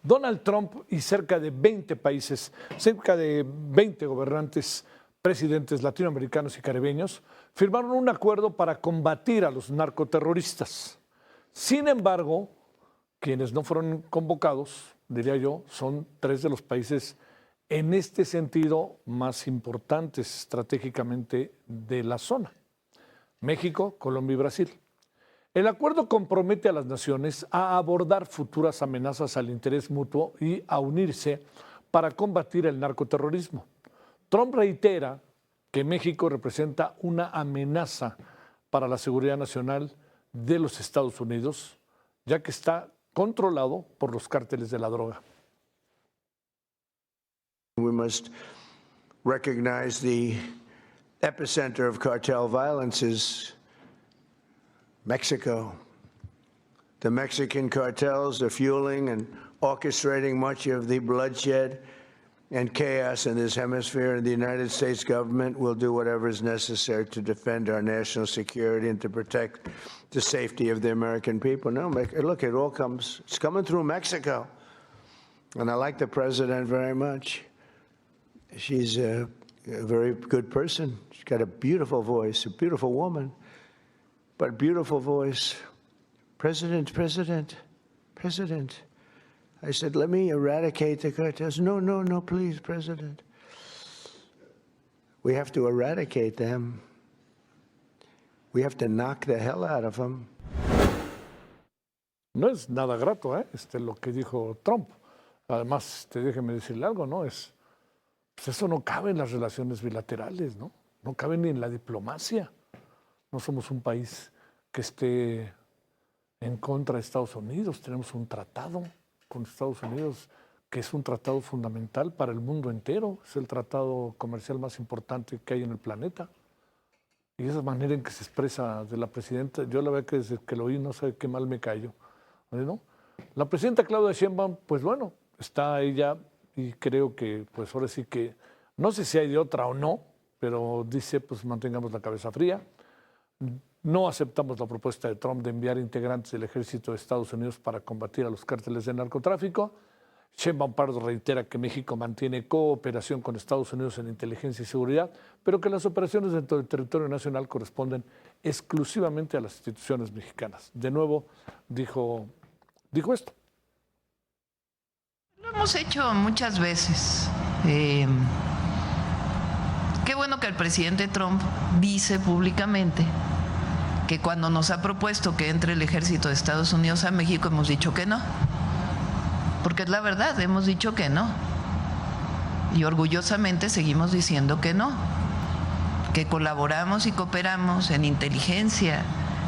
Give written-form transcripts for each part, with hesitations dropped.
Donald Trump y cerca de 20 países, cerca de 20 gobernantes, presidentes latinoamericanos y caribeños, firmaron un acuerdo para combatir a los narcoterroristas. Sin embargo, quienes no fueron convocados, diría yo, son 3 de los países en este sentido más importantes estratégicamente de la zona: México, Colombia y Brasil. El acuerdo compromete a las naciones a abordar futuras amenazas al interés mutuo y a unirse para combatir el narcoterrorismo. Trump reitera que México representa una amenaza para la seguridad nacional de los Estados Unidos, ya que está controlado por los cárteles de la droga. We must recognize the epicenter of cartel violence is Mexico. The Mexican cartels are fueling and orchestrating much of the bloodshed and chaos in this hemisphere, and the United States government will do whatever is necessary to defend our national security and to protect the safety of the American people. No, look, it's coming through Mexico. And I like the president very much. She's a very good person. She's got a beautiful voice, a beautiful woman, but beautiful voice. President. I said, let me eradicate the cartels. No, please, President. We have to eradicate them. We have to knock the hell out of them. No es nada grato, lo que dijo Trump. Además, déjeme decirle algo, ¿no? Pues eso no cabe en las relaciones bilaterales, ¿no? No cabe ni en la diplomacia. No somos un país que esté en contra de Estados Unidos. Tenemos un tratado con Estados Unidos que es un tratado fundamental para el mundo entero. Es el tratado comercial más importante que hay en el planeta. Y esa manera en que se expresa de la presidenta, yo la verdad que desde que lo oí no sé qué mal me cayó, ¿no? La presidenta Claudia Sheinbaum, pues bueno, está ella y creo que pues ahora sí que, no sé si hay de otra o no, pero dice pues mantengamos la cabeza fría. No aceptamos la propuesta de Trump de enviar integrantes del ejército de Estados Unidos para combatir a los cárteles de narcotráfico. Sheinbaum Pardo reitera que México mantiene cooperación con Estados Unidos en inteligencia y seguridad, pero que las operaciones dentro del territorio nacional corresponden exclusivamente a las instituciones mexicanas. De nuevo, dijo esto. Lo hemos hecho muchas veces. Qué bueno que el presidente Trump dice públicamente que cuando nos ha propuesto que entre el ejército de Estados Unidos a México hemos dicho que no. Porque es la verdad, hemos dicho que no. Y orgullosamente seguimos diciendo que no. Que colaboramos y cooperamos en inteligencia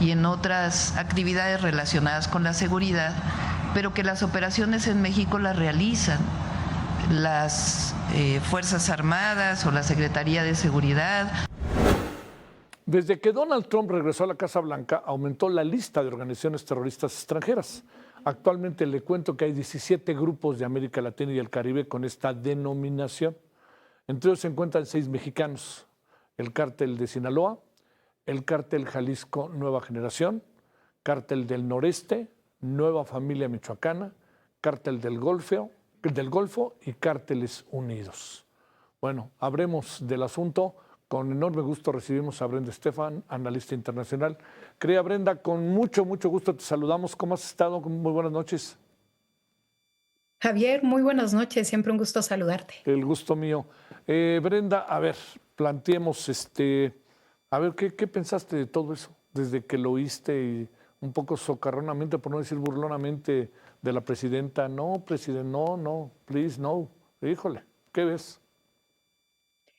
y en otras actividades relacionadas con la seguridad, pero que las operaciones en México las realizan las Fuerzas Armadas o la Secretaría de Seguridad. Desde que Donald Trump regresó a la Casa Blanca, aumentó la lista de organizaciones terroristas extranjeras. Actualmente le cuento que hay 17 grupos de América Latina y el Caribe con esta denominación. Entre ellos se encuentran 6 mexicanos: el Cártel de Sinaloa, el Cártel Jalisco Nueva Generación, Cártel del Noreste, Nueva Familia Michoacana, Cártel del Golfo y Cárteles Unidos. Bueno, hablemos del asunto. Con enorme gusto recibimos a Brenda Estefan, analista internacional. Querida Brenda, con mucho gusto te saludamos. ¿Cómo has estado? Muy buenas noches. Javier, muy buenas noches. Siempre un gusto saludarte. El gusto mío. Brenda, a ver, planteemos, a ver, ¿qué pensaste de todo eso? Desde que lo oíste y un poco socarronamente, por no decir burlonamente, de la presidenta. No, presidente, no, please, no. Híjole, ¿qué ves?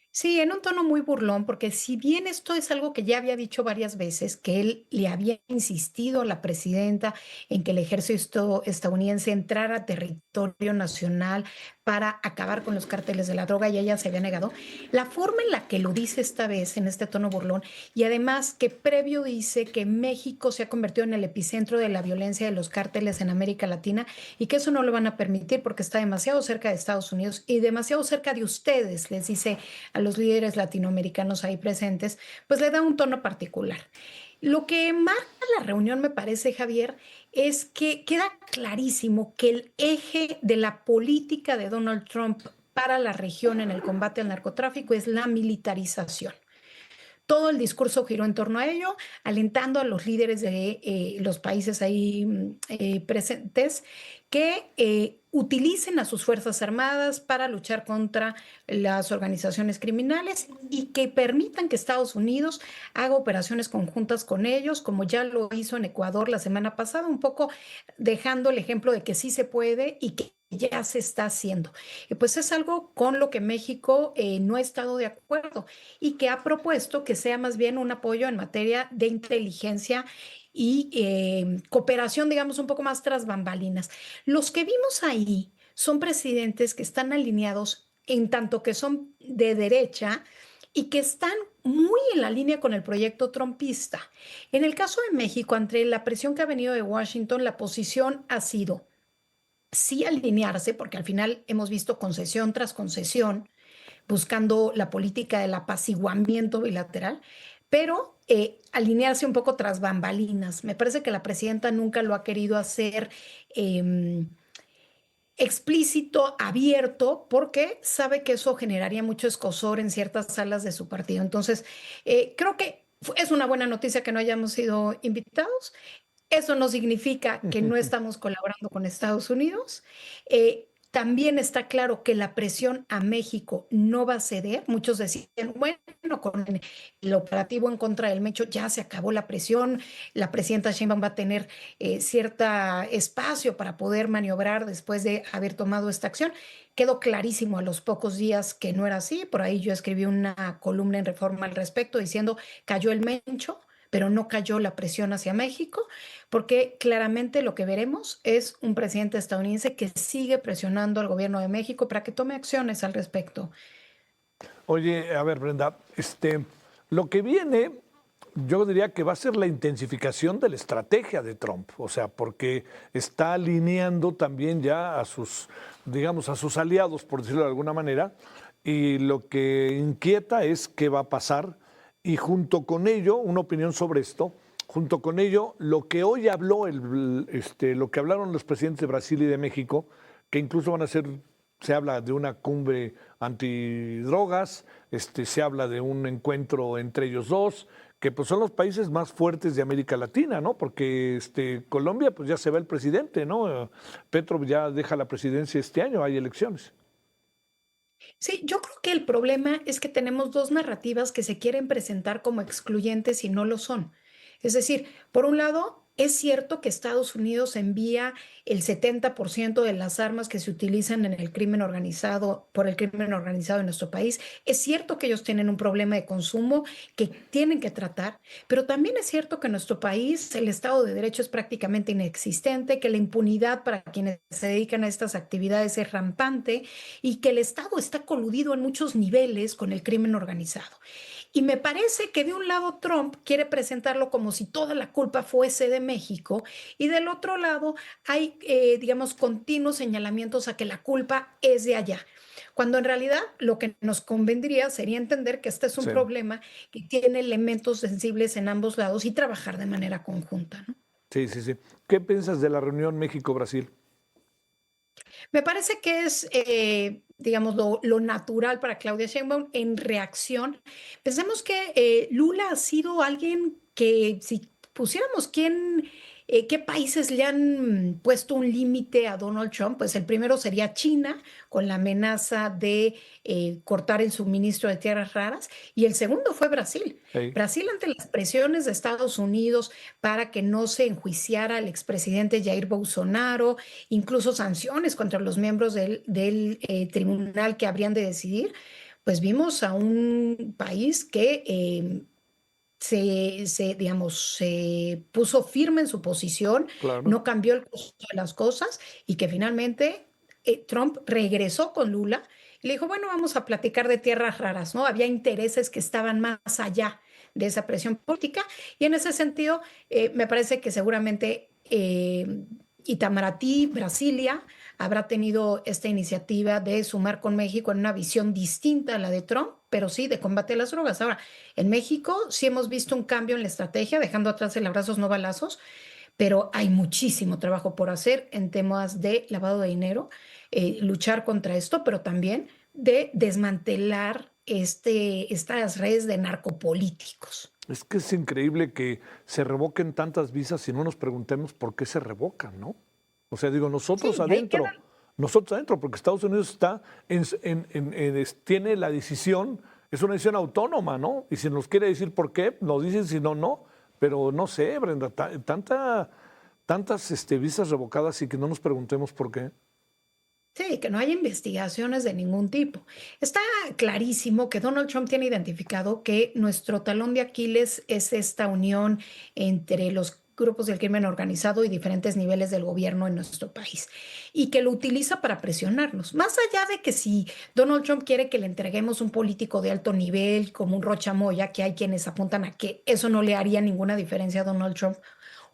Sí, en un tono muy burlón, porque si bien esto es algo que ya había dicho varias veces, que él le había insistido a la presidenta en que el ejército estadounidense entrara a territorio nacional para acabar con los cárteles de la droga y ella se había negado, la forma en la que lo dice esta vez, en este tono burlón, y además que previo dice que México se ha convertido en el epicentro de la violencia de los cárteles en América Latina y que eso no lo van a permitir porque está demasiado cerca de Estados Unidos y demasiado cerca de ustedes, les dice a los líderes latinoamericanos ahí presentes, pues le da un tono particular. Lo que marca la reunión, me parece, Javier, es que queda clarísimo que el eje de la política de Donald Trump para la región en el combate al narcotráfico es la militarización. Todo el discurso giró en torno a ello, alentando a los líderes de los países ahí presentes que utilicen a sus Fuerzas Armadas para luchar contra las organizaciones criminales y que permitan que Estados Unidos haga operaciones conjuntas con ellos, como ya lo hizo en Ecuador la semana pasada, un poco dejando el ejemplo de que sí se puede y que ya se está haciendo. Pues es algo con lo que México no ha estado de acuerdo y que ha propuesto que sea más bien un apoyo en materia de inteligencia y cooperación, digamos, un poco más tras bambalinas. Los que vimos ahí son presidentes que están alineados en tanto que son de derecha y que están muy en la línea con el proyecto trumpista. En el caso de México, ante la presión que ha venido de Washington, la posición ha sido sí alinearse, porque al final hemos visto concesión tras concesión, buscando la política del apaciguamiento bilateral, pero alinearse un poco tras bambalinas. Me parece que la presidenta nunca lo ha querido hacer explícito, abierto, porque sabe que eso generaría mucho escozor en ciertas salas de su partido. Entonces, creo que es una buena noticia que no hayamos sido invitados. Eso no significa que no estamos colaborando con Estados Unidos. También está claro que la presión a México no va a ceder. Muchos decían, bueno, con el operativo en contra del Mencho ya se acabó la presión. La presidenta Sheinbaum va a tener cierto espacio para poder maniobrar después de haber tomado esta acción. Quedó clarísimo a los pocos días que no era así. Por ahí yo escribí una columna en Reforma al respecto diciendo, cayó el Mencho, pero no cayó la presión hacia México, porque claramente lo que veremos es un presidente estadounidense que sigue presionando al gobierno de México para que tome acciones al respecto. Oye, a ver, Brenda, lo que viene, yo diría que va a ser la intensificación de la estrategia de Trump, o sea, porque está alineando también ya a sus, digamos, a sus aliados, por decirlo de alguna manera, y lo que inquieta es qué va a pasar. Y junto con ello, una opinión sobre esto, junto con ello, lo que hoy habló, lo que hablaron los presidentes de Brasil y de México, que incluso van a ser, se habla de una cumbre antidrogas, se habla de un encuentro entre ellos dos, que pues son los países más fuertes de América Latina, ¿no? Porque Colombia, pues ya se va el presidente, ¿no? Petro ya deja la presidencia este año, hay elecciones. Sí, yo creo que el problema es que tenemos dos narrativas que se quieren presentar como excluyentes y no lo son. Es decir, por un lado, es cierto que Estados Unidos envía el 70% de las armas que se utilizan en el crimen organizado, por el crimen organizado en nuestro país. Es cierto que ellos tienen un problema de consumo que tienen que tratar, pero también es cierto que en nuestro país el Estado de Derecho es prácticamente inexistente, que la impunidad para quienes se dedican a estas actividades es rampante y que el Estado está coludido en muchos niveles con el crimen organizado. Y me parece que de un lado Trump quiere presentarlo como si toda la culpa fuese de México y del otro lado hay, digamos, continuos señalamientos a que la culpa es de allá. Cuando en realidad lo que nos convendría sería entender que este es un Sí. problema que tiene elementos sensibles en ambos lados y trabajar de manera conjunta, ¿no? Sí, sí, sí. ¿Qué piensas de la reunión México-Brasil? Me parece que es, digamos, lo natural para Claudia Sheinbaum en reacción. Pensemos que Lula ha sido alguien que si pusiéramos qué países le han puesto un límite a Donald Trump, pues el primero sería China, con la amenaza de cortar el suministro de tierras raras, y el segundo fue Brasil. Sí. Brasil ante las presiones de Estados Unidos para que no se enjuiciara al expresidente Jair Bolsonaro, incluso sanciones contra los miembros del tribunal que habrían de decidir, pues vimos a un país que digamos, se puso firme en su posición, Claro. no cambió el curso de las cosas y que finalmente Trump regresó con Lula y le dijo, bueno, vamos a platicar de tierras raras, ¿no? Había intereses que estaban más allá de esa presión política y en ese sentido me parece que seguramente Itamaraty, Brasilia, habrá tenido esta iniciativa de sumar con México en una visión distinta a la de Trump, pero sí de combate a las drogas. Ahora, en México sí hemos visto un cambio en la estrategia, dejando atrás el abrazos no balazos, pero hay muchísimo trabajo por hacer en temas de lavado de dinero, luchar contra esto, pero también de desmantelar estas redes de narcopolíticos. Es que es increíble que se revoquen tantas visas y no nos preguntemos por qué se revocan, ¿no? O sea, digo, Sí, y ahí queda. nosotros adentro, porque Estados Unidos está tiene la decisión, es una decisión autónoma, ¿no? Y si nos quiere decir por qué, nos dicen, si no, no. Pero no sé, Brenda, tantas visas revocadas y que no nos preguntemos por qué. Sí, que no hay investigaciones de ningún tipo. Está clarísimo que Donald Trump tiene identificado que nuestro talón de Aquiles es esta unión entre los grupos del crimen organizado y diferentes niveles del gobierno en nuestro país, y que lo utiliza para presionarnos. Más allá de que si Donald Trump quiere que le entreguemos un político de alto nivel como un Rocha Moya, que hay quienes apuntan a que eso no le haría ninguna diferencia a Donald Trump,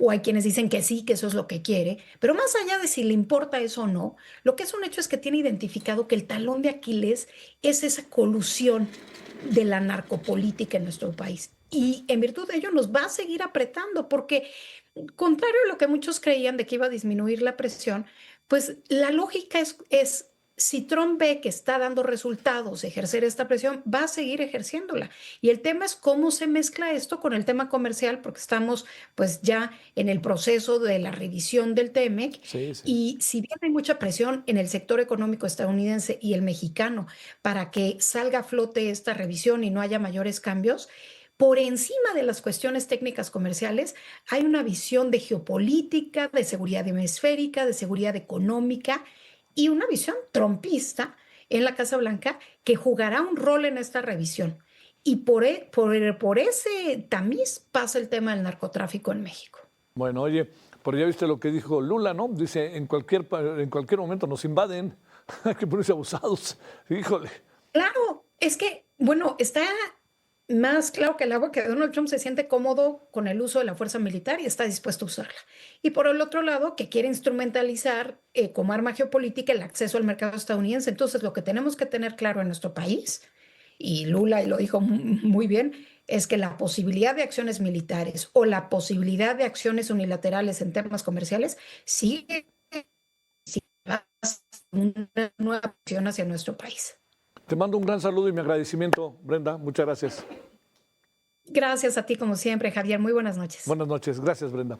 o hay quienes dicen que sí, que eso es lo que quiere, pero más allá de si le importa eso o no, lo que es un hecho es que tiene identificado que el talón de Aquiles es esa colusión de la narcopolítica en nuestro país. Y en virtud de ello nos va a seguir apretando, porque contrario a lo que muchos creían de que iba a disminuir la presión, pues la lógica es si Trump ve que está dando resultados ejercer esta presión, va a seguir ejerciéndola. Y el tema es cómo se mezcla esto con el tema comercial, porque estamos pues ya en el proceso de la revisión del TEMEC. Sí, sí. Y si bien hay mucha presión en el sector económico estadounidense y el mexicano para que salga a flote esta revisión y no haya mayores cambios, por encima de las cuestiones técnicas comerciales, hay una visión de geopolítica, de seguridad hemisférica, de seguridad económica y una visión trumpista en la Casa Blanca que jugará un rol en esta revisión. Y por ese tamiz pasa el tema del narcotráfico en México. Bueno, oye, pero ya viste lo que dijo Lula, ¿no? Dice, en cualquier momento nos invaden, hay que ponerse abusados. Híjole. Claro, es que, bueno, está más claro que el agua que Donald Trump se siente cómodo con el uso de la fuerza militar y está dispuesto a usarla. Y por el otro lado, que quiere instrumentalizar como arma geopolítica el acceso al mercado estadounidense. Entonces, lo que tenemos que tener claro en nuestro país, y Lula lo dijo muy bien, es que la posibilidad de acciones militares o la posibilidad de acciones unilaterales en temas comerciales sigue una nueva acción hacia nuestro país. Te mando un gran saludo y mi agradecimiento, Brenda. Muchas gracias. Gracias a ti, como siempre, Javier. Muy buenas noches. Buenas noches. Gracias, Brenda.